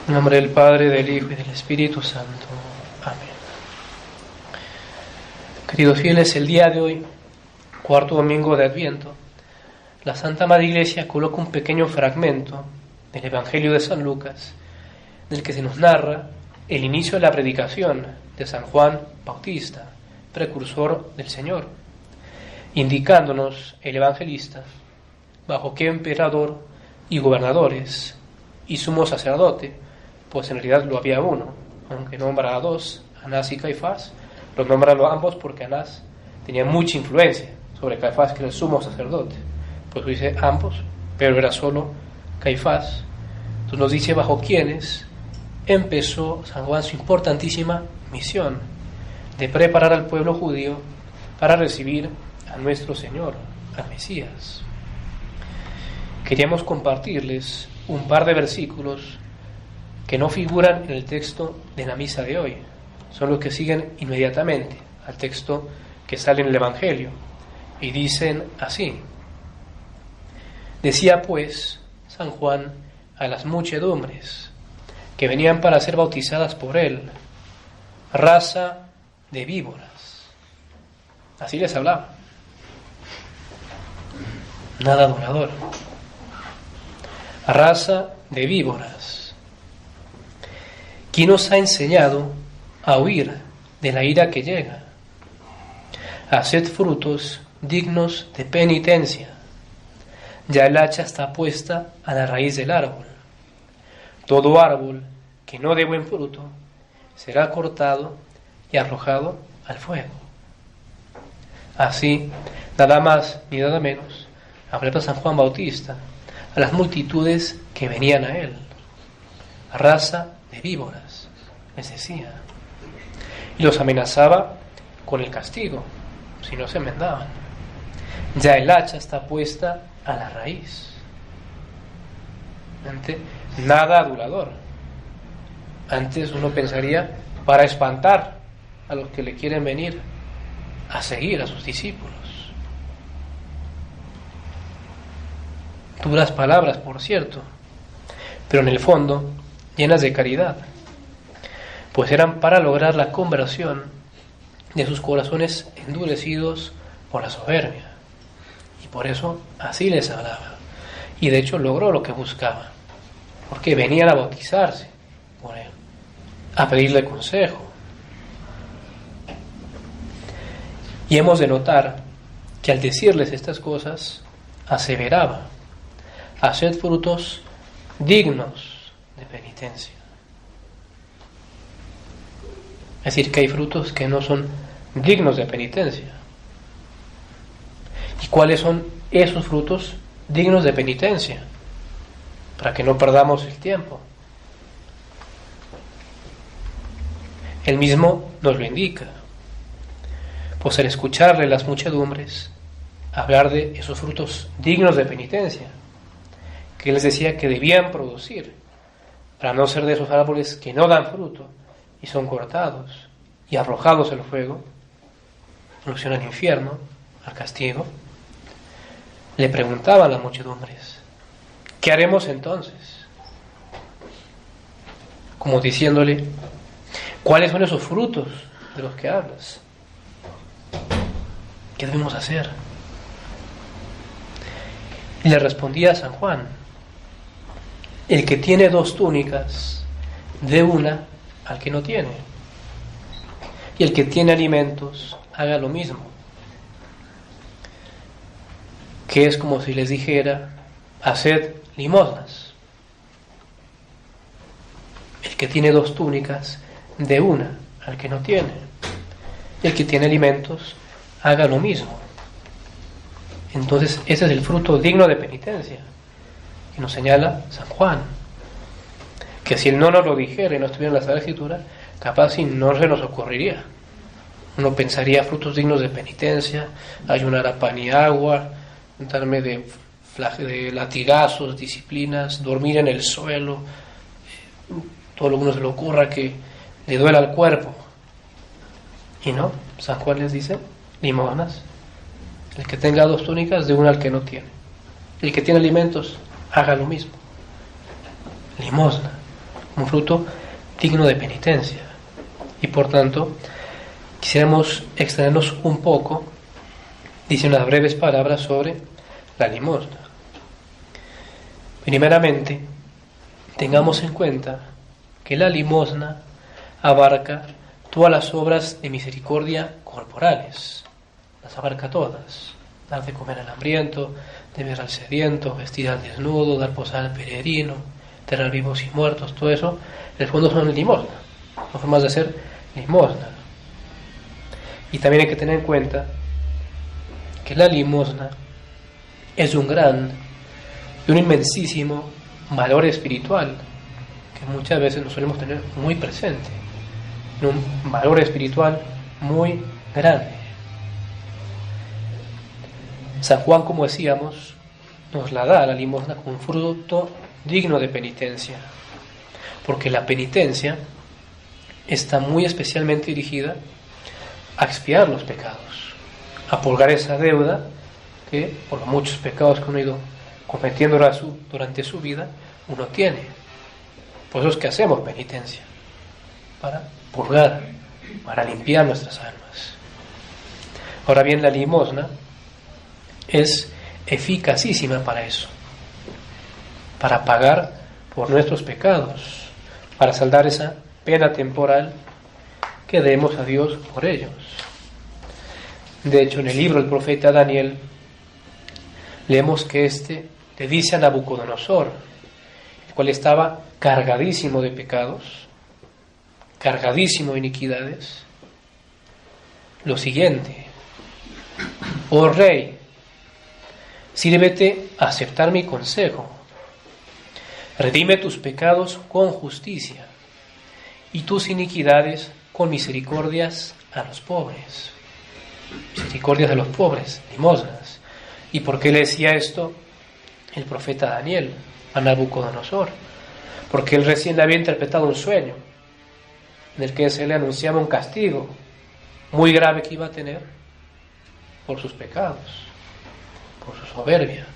En nombre del Padre, del Hijo y del Espíritu Santo. Amén. Queridos fieles, el día de hoy, cuarto domingo de Adviento, la Santa Madre Iglesia coloca un pequeño fragmento del Evangelio de San Lucas, en el que se nos narra el inicio de la predicación de San Juan Bautista, precursor del Señor, indicándonos el evangelista bajo qué emperador y gobernadores y sumo sacerdote, pues en realidad lo había uno, aunque nombra a dos, Anás y Caifás, los nombra a ambos porque Anás tenía mucha influencia sobre Caifás, que era el sumo sacerdote, pues dice ambos, pero era solo Caifás. Entonces nos dice bajo quiénes empezó San Juan su importantísima misión de preparar al pueblo judío para recibir a nuestro Señor, al Mesías. Queríamos compartirles un par de versículos que no figuran en el texto de la misa de hoy, son los que siguen inmediatamente al texto que sale en el Evangelio, y dicen así: decía pues San Juan a las muchedumbres que venían para ser bautizadas por él, raza de víboras. Así les hablaba, nada adorador, raza de víboras. ¿Quién os ha enseñado a huir de la ira que llega? Haced frutos dignos de penitencia. Ya el hacha está puesta a la raíz del árbol. Todo árbol que no dé buen fruto será cortado y arrojado al fuego. Así, nada más ni nada menos, hablaba San Juan Bautista a las multitudes que venían a él. Raza de víboras, les decía, y los amenazaba con el castigo si no se enmendaban. Ya el hacha está puesta a la raíz. Nada adulador. Antes uno pensaría para espantar a los que le quieren venir a seguir a sus discípulos. Duras palabras, por cierto, pero en el fondo llenas de caridad, pues eran para lograr la conversión de sus corazones endurecidos por la soberbia, y por eso así les hablaba, y de hecho logró lo que buscaba, porque venían a bautizarse por él, a pedirle consejo. Y hemos de notar que al decirles estas cosas aseveraba: haced frutos dignos de penitencia. Es decir, que hay frutos que no son dignos de penitencia. ¿Y cuáles son esos frutos dignos de penitencia? Para que no perdamos el tiempo. Él mismo nos lo indica. Pues al escucharle las muchedumbres hablar de esos frutos dignos de penitencia, que él les decía que debían producir, para no ser de esos árboles que no dan fruto y son cortados y arrojados al fuego, alusión al infierno, al castigo, le preguntaban las muchedumbres: ¿qué haremos entonces? Como diciéndole: ¿cuáles son esos frutos de los que hablas? ¿Qué debemos hacer? Y le respondía San Juan: el que tiene dos túnicas, dé una al que no tiene, y el que tiene alimentos, haga lo mismo. Que es como si les dijera: haced limosnas. El que tiene dos túnicas, dé una al que no tiene, y el que tiene alimentos, haga lo mismo. Entonces ese es el fruto digno de penitencia que nos señala San Juan, que si él no nos lo dijera y no estuviera en la Sagrada Escritura, capaz si no se nos ocurriría. Uno pensaría: frutos dignos de penitencia, ayunar a pan y agua, darme de latigazos, disciplinas, dormir en el suelo, todo lo que uno se le ocurra que le duela al cuerpo. Y no, San Juan les dice: limosnas. El que tenga dos túnicas, de una al que no tiene. El que tiene alimentos, haga lo mismo. Limosna. un fruto digno de penitencia. Y por tanto, quisiéramos extendernos un poco, dice unas breves palabras sobre la limosna. Primeramente, tengamos en cuenta que la limosna abarca todas las obras de misericordia corporales, las abarca todas: dar de comer al hambriento, de ver al sediento, vestir al desnudo, dar posada al peregrino, enterrar vivos y muertos. Todo eso, en el fondo, son limosna, son formas de hacer limosna. Y también hay que tener en cuenta que la limosna es un gran y un inmensísimo valor espiritual que muchas veces no solemos tener muy presente, un valor espiritual muy grande. San Juan, como decíamos, nos la da la limosna como un fruto digno de penitencia, porque la penitencia está muy especialmente dirigida a expiar los pecados, a purgar esa deuda que, por los muchos pecados que uno ha ido cometiendo durante su vida, uno tiene. Por eso es que hacemos penitencia, para purgar, para limpiar nuestras almas. Ahora bien, la limosna es eficacísima para eso, para pagar por nuestros pecados, para saldar esa pena temporal que debemos a Dios por ellos. De hecho, en el libro del profeta Daniel leemos que le dice a Nabucodonosor, el cual estaba cargadísimo de pecados, cargadísimo de iniquidades, lo siguiente: oh rey, sírvete a aceptar mi consejo, redime tus pecados con justicia y tus iniquidades con misericordias a los pobres. Misericordias a los pobres, limosnas. ¿Y por qué le decía esto el profeta Daniel a Nabucodonosor? Porque él recién le había interpretado un sueño en el que se le anunciaba un castigo muy grave que iba a tener por sus pecados, por su soberbia.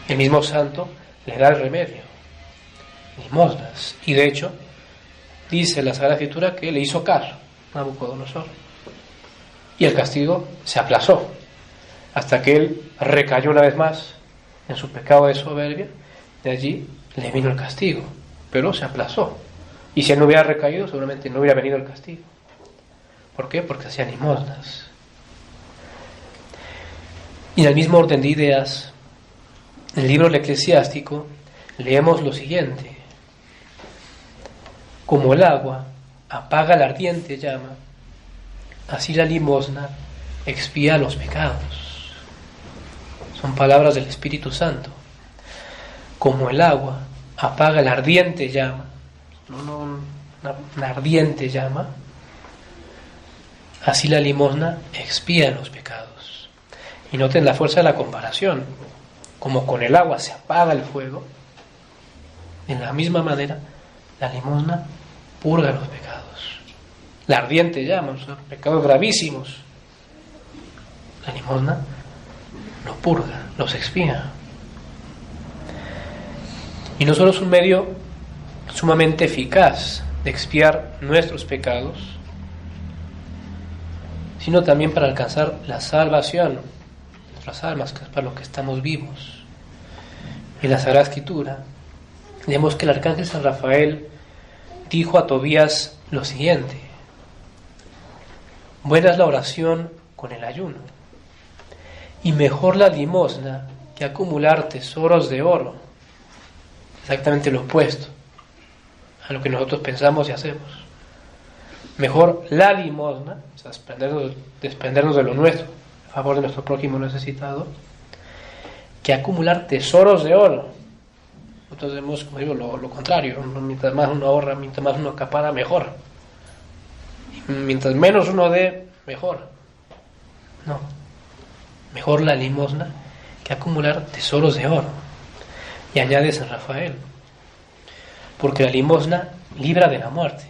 El mismo santo le da el remedio, limosnas. Y de hecho, dice la Sagrada Escritura que le hizo caso a Nabucodonosor, y el castigo se aplazó hasta que él recayó una vez más en su pecado de soberbia. De allí le vino el castigo, pero se aplazó. Y si él no hubiera recaído, seguramente no hubiera venido el castigo. ¿Por qué? Porque hacía limosnas. Y en el mismo orden de ideas, en el libro del Eclesiástico leemos lo siguiente: como el agua apaga la ardiente llama, así la limosna expía los pecados. Son palabras del Espíritu Santo. Como el agua apaga la ardiente llama, una ardiente llama, así la limosna expía los pecados. Y noten la fuerza de la comparación. Como con el agua se apaga el fuego, de la misma manera la limosna purga los pecados. La ardiente llama, o sea, pecados gravísimos, la limosna los purga, los expía. Y no solo es un medio sumamente eficaz de expiar nuestros pecados, sino también para alcanzar la salvación de nuestras almas, que es para lo que estamos vivos. En la Sagrada Escritura vemos que el arcángel San Rafael dijo a Tobías lo siguiente: buena es la oración con el ayuno, y mejor la limosna que acumular tesoros de oro. Exactamente lo opuesto a lo que nosotros pensamos y hacemos. Mejor la limosna, o sea, desprendernos de lo nuestro a favor de nuestro prójimo necesitado, que acumular tesoros de oro. Nosotros vemos, como digo, lo contrario. Mientras más uno ahorra, mientras más uno acapara, mejor. Y mientras menos uno dé, mejor. No. Mejor la limosna que acumular tesoros de oro. Y añade San Rafael: porque la limosna libra de la muerte,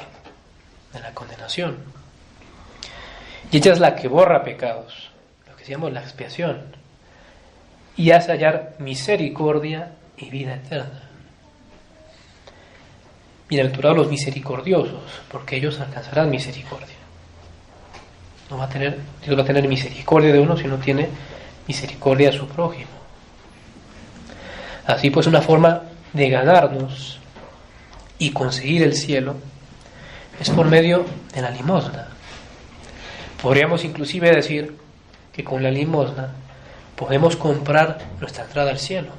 de la condenación. Y ella es la que borra pecados, lo que llamamos la expiación, y hace hallar misericordia y vida eterna. Bienaventurados los misericordiosos, porque ellos alcanzarán misericordia. Dios va a tener misericordia de uno si no tiene misericordia a su prójimo. Así pues, una forma de ganarnos y conseguir el cielo es por medio de la limosna. Podríamos inclusive decir que con la limosna podemos comprar nuestra entrada al cielo,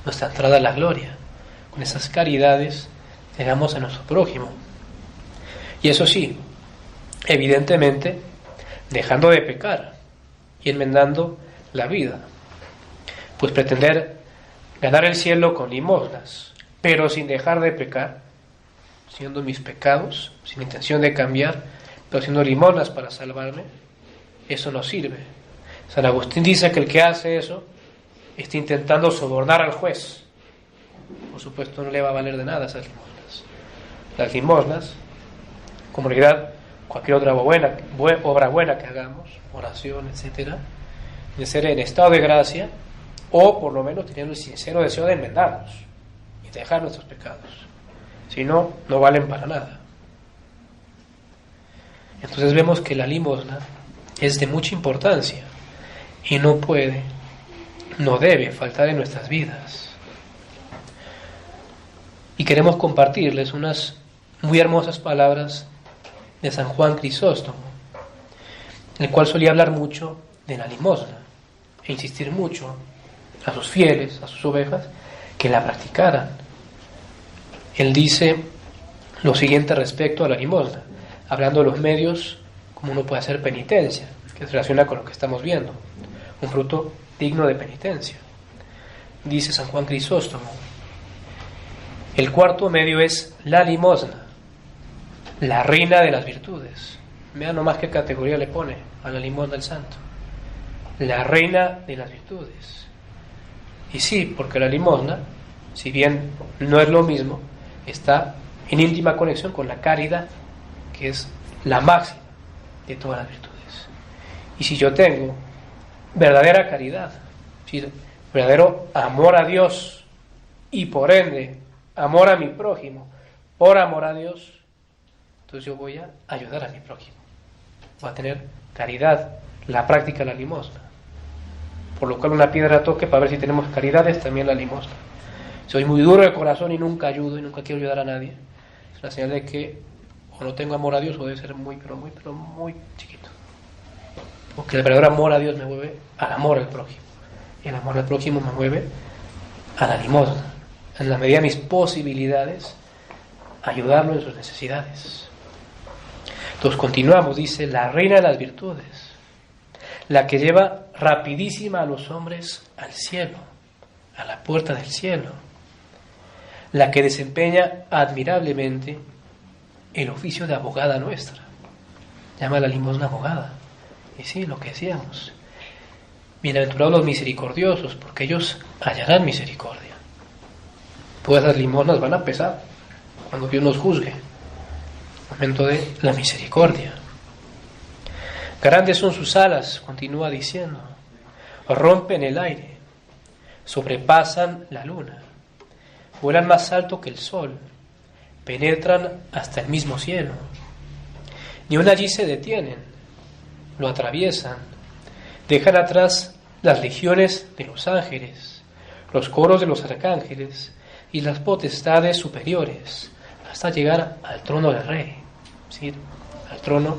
nuestra entrada a la gloria. Con esas caridades que damos a nuestro prójimo. Y eso sí, evidentemente, dejando de pecar y enmendando la vida. Pues pretender ganar el cielo con limosnas, pero sin dejar de pecar, siendo mis pecados, sin intención de cambiar, pero haciendo limosnas para salvarme, eso no sirve. San Agustín dice que el que hace eso está intentando sobornar al juez. Por supuesto, no le va a valer de nada esas limosnas. Las limosnas, como en realidad cualquier otra obra buena que hagamos, oración, etcétera, de ser en estado de gracia, o por lo menos teniendo el sincero deseo de enmendarnos y dejar nuestros pecados. Si no, no valen para nada. Entonces vemos que la limosna es de mucha importancia y no debe faltar en nuestras vidas. Y queremos compartirles unas muy hermosas palabras de San Juan Crisóstomo, el cual solía hablar mucho de la limosna e insistir mucho a sus fieles, a sus ovejas, que la practicaran. Él dice lo siguiente respecto a la limosna, hablando de los medios como uno puede hacer penitencia, que se relaciona con lo que estamos viendo, un fruto digno de penitencia. Dice San Juan Crisóstomo: el cuarto medio es la limosna, la reina de las virtudes. Vean nomás qué categoría le pone a la limosna del santo. La reina de las virtudes. Y sí, porque la limosna, si bien no es lo mismo, está en íntima conexión con la caridad, que es la máxima de todas las virtudes. Y si yo tengo verdadera caridad, ¿sí?, verdadero amor a Dios y por ende amor a mi prójimo, por amor a Dios, entonces yo voy a ayudar a mi prójimo. Voy a tener caridad, la práctica de la limosna. Por lo cual una piedra toque para ver si tenemos caridad es también la limosna. Soy muy duro de corazón y nunca ayudo y nunca quiero ayudar a nadie. Es una señal de que o no tengo amor a Dios o debe ser muy chiquito. Porque el verdadero amor a Dios me mueve al amor al prójimo. Y el amor al prójimo me mueve a la limosna. En la medida de mis posibilidades, ayudarlo en sus necesidades. Entonces continuamos, dice, la reina de las virtudes, la que lleva rapidísima a los hombres al cielo, a la puerta del cielo, la que desempeña admirablemente el oficio de abogada nuestra. Llama a la limosna abogada. Y sí, lo que decíamos. Bienaventurados los misericordiosos, porque ellos hallarán misericordia. Pues las limosnas van a pesar cuando Dios nos juzgue. Momento de la misericordia. Grandes son sus alas, continúa diciendo. Rompen el aire, sobrepasan la luna, vuelan más alto que el sol, penetran hasta el mismo cielo. Ni aun allí se detienen, lo atraviesan, dejan atrás las legiones de los ángeles, los coros de los arcángeles y las potestades superiores, hasta llegar al trono del Rey, ¿sí?, al trono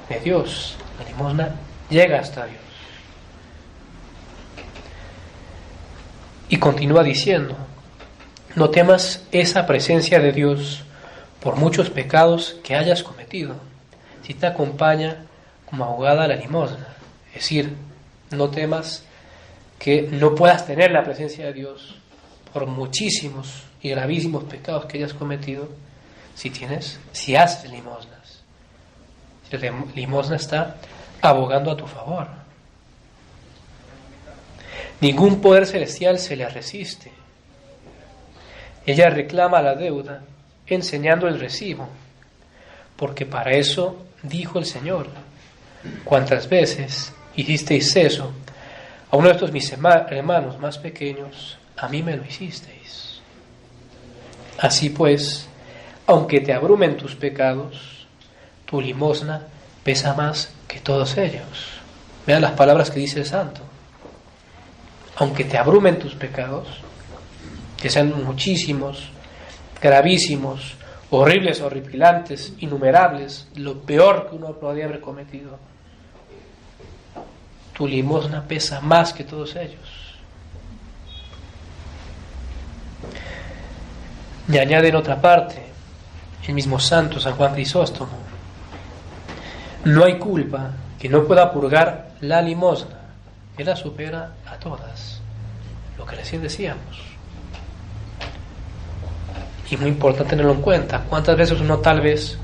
de Dios. La limosna llega hasta Dios. Y continúa diciendo: no temas esa presencia de Dios por muchos pecados que hayas cometido, si te acompaña como abogada la limosna. Es decir, no temas que no puedas tener la presencia de Dios por muchísimos y gravísimos pecados que hayas cometido si haces limosnas. Si la limosna está abogando a tu favor. Ningún poder celestial se le resiste. Ella reclama la deuda enseñando el recibo, porque para eso dijo el Señor: cuantas veces hicisteis eso a uno de estos mis hermanos más pequeños, a mí me lo hicisteis. Así pues, aunque te abrumen tus pecados, tu limosna pesa más que todos ellos. Vean las palabras que dice el santo. Aunque te abrumen tus pecados, que sean muchísimos, gravísimos, horribles, horripilantes, innumerables, lo peor que uno podría haber cometido, tu limosna pesa más que todos ellos. Y añade en otra parte, el mismo santo San Juan Crisóstomo: no hay culpa que no pueda purgar la limosna, que la supera a todas. Lo que recién decíamos. Y muy importante tenerlo en cuenta. ¿Cuántas veces uno tal vez,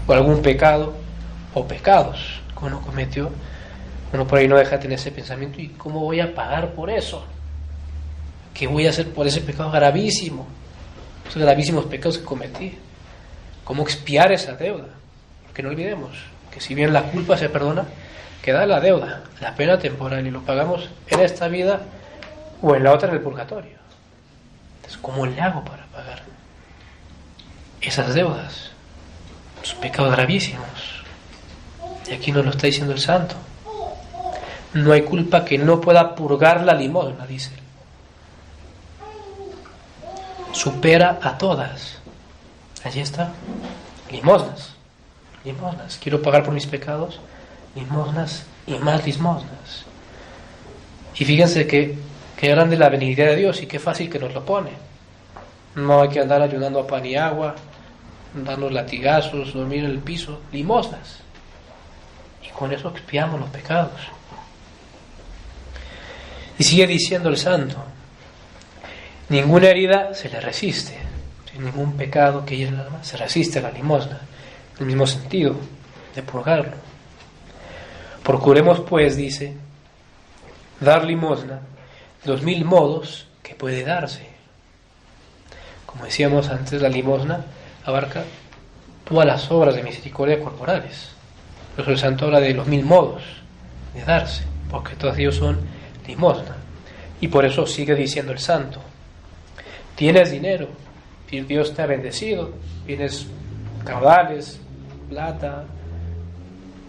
por algún pecado o pecados que uno cometió, uno por ahí no deja de tener ese pensamiento: ¿y cómo voy a pagar por eso? ¿Qué voy a hacer por ese pecado gravísimo? Esos gravísimos pecados que cometí. ¿Cómo expiar esa deuda? Porque no olvidemos que si bien la culpa se perdona, queda la deuda, la pena temporal, y lo pagamos en esta vida o en la otra, en el purgatorio. Entonces, ¿cómo le hago para pagar esas deudas, los pecados gravísimos? Y aquí nos lo está diciendo el santo. No hay culpa que no pueda purgar la limosna, dice. Supera a todas. Allí está. Limosnas. Limosnas. Quiero pagar por mis pecados. Limosnas y más limosnas. Y fíjense qué grande la benignidad de Dios y qué fácil que nos lo pone. No hay que andar ayudando a pan y agua, darnos latigazos, dormir en el piso. Limosnas. Y con eso expiamos los pecados. Y sigue diciendo el santo: ninguna herida se le resiste, ningún pecado que hiere el alma se resiste a la limosna, en el mismo sentido de purgarlo. Procuremos, pues, dice, dar limosna de los 1000 modos que puede darse. Como decíamos antes, la limosna abarca todas las obras de misericordia corporales. Por eso el santo habla de los 1000 modos de darse, porque todos ellos son limosna. Y por eso sigue diciendo el santo: tienes dinero, y Dios te ha bendecido, tienes caudales, plata,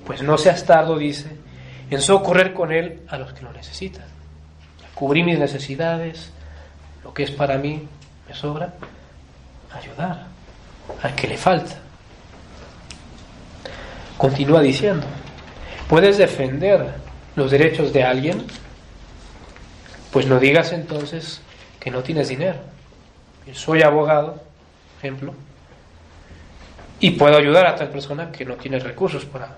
pues no seas tardo, dice, en socorrer con él a los que lo necesitan. Cubrir mis necesidades, lo que es para mí me sobra, ayudar al que le falta. Continúa diciendo: ¿puedes defender los derechos de alguien? Pues no digas entonces que no tienes dinero. Yo soy abogado, por ejemplo, y puedo ayudar a tal persona que no tiene recursos para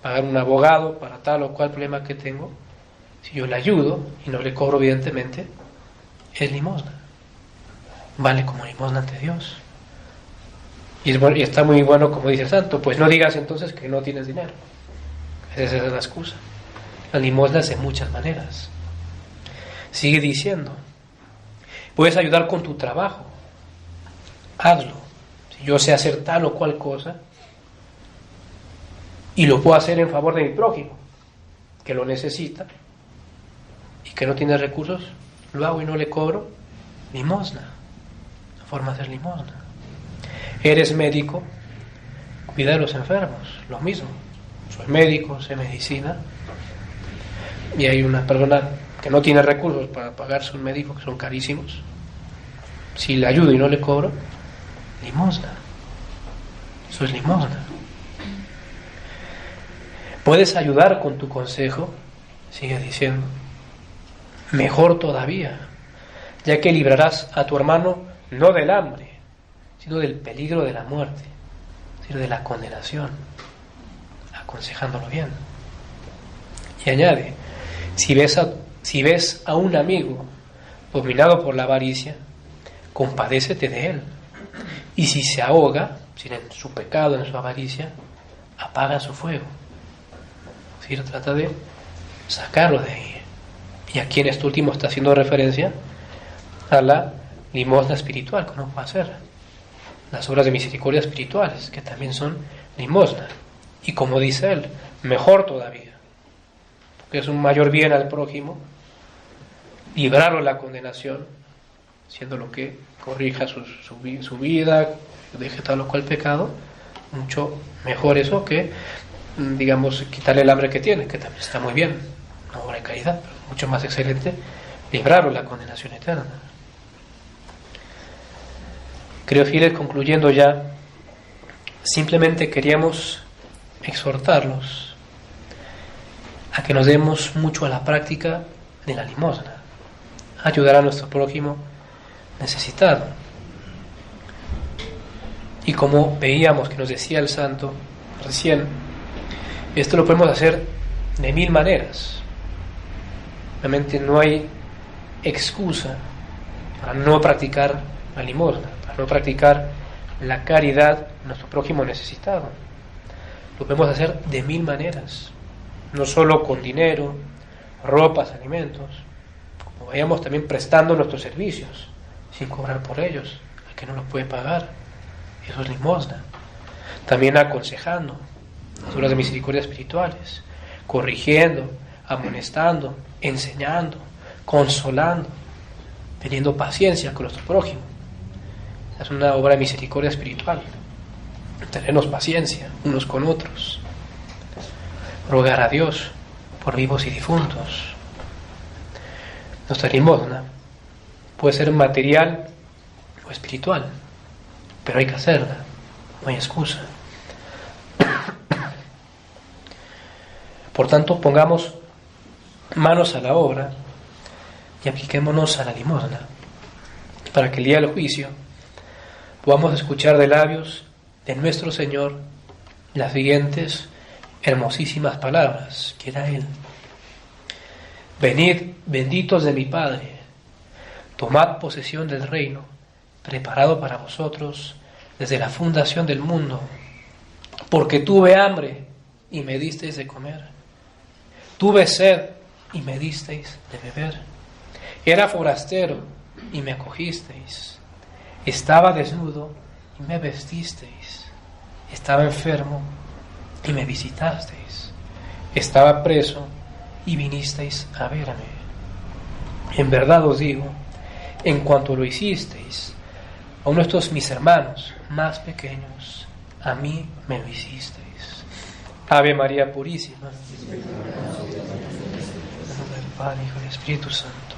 pagar un abogado para tal o cual problema que tengo. Si yo le ayudo y no le cobro, evidentemente, es limosna. Vale como limosna ante Dios. Y está muy bueno, como dice el santo: pues no digas entonces que no tienes dinero. Esa es la excusa. La limosna es de muchas maneras. Sigue diciendo: puedes ayudar con tu trabajo, hazlo. Si yo sé hacer tal o cual cosa y lo puedo hacer en favor de mi prójimo, que lo necesita y que no tiene recursos, lo hago y no le cobro, limosna. La forma de hacer limosna. Eres médico, cuida de los enfermos, lo mismo. Soy médico, sé medicina, y hay una persona que no tiene recursos para pagarse un médico, que son carísimos. Si le ayudo y no le cobro, limosna. Eso es limosna. Puedes ayudar con tu consejo, sigue diciendo, mejor todavía, ya que librarás a tu hermano no del hambre, sino del peligro de la muerte, sino de la condenación, aconsejándolo bien. Y añade: si ves a un amigo dominado por la avaricia, compadécete de él, y si se ahoga, si en su pecado, en su avaricia, apaga su fuego. Es decir, trata de sacarlo de ahí. Y aquí en esto último está haciendo referencia a la limosna espiritual que uno puede hacer, las obras de misericordia espirituales, que también son limosna. Y como dice él, mejor todavía, porque es un mayor bien al prójimo librarlo de la condenación siendo lo que corrija su vida, deje tal o cual pecado, mucho mejor eso que, digamos, quitarle el hambre que tiene, que también está muy bien, una obra de caridad, pero mucho más excelente librarlo de la condenación eterna. Creo, fieles, concluyendo ya, simplemente queríamos exhortarlos a que nos demos mucho a la práctica de la limosna, a ayudar a nuestro prójimo necesitado. Y como veíamos que nos decía el santo recién, esto lo podemos hacer de 1000 maneras. Realmente no hay excusa para no practicar la limosna, para no practicar la caridad a nuestro prójimo necesitado. Lo podemos hacer de 1000 maneras, no solo con dinero, ropas, alimentos, como vayamos también prestando nuestros servicios sin cobrar por ellos al que no los puede pagar. Eso es limosna. También aconsejando las obras de misericordia espirituales, corrigiendo, amonestando, enseñando, consolando, teniendo paciencia con nuestro prójimo. Es una obra de misericordia espiritual. Tenernos paciencia unos con otros. Rogar a Dios por vivos y difuntos. Nuestra limosna puede ser material o espiritual, pero hay que hacerla, no hay excusa. Por tanto, pongamos manos a la obra y apliquémonos a la limosna, para que el día del juicio podamos escuchar de labios de nuestro Señor las siguientes hermosísimas palabras que era Él: venid, benditos de mi Padre, tomad posesión del reino preparado para vosotros desde la fundación del mundo, porque tuve hambre y me disteis de comer, tuve sed y me disteis de beber, era forastero y me acogisteis, estaba desnudo y me vestisteis, estaba enfermo y me visitasteis, estaba preso y vinisteis a verme. En verdad os digo, en cuanto lo hicisteis a uno de estos mis hermanos más pequeños, a mí me lo hicisteis. Ave María Purísima. En nombre del Padre, Hijo y Espíritu Santo.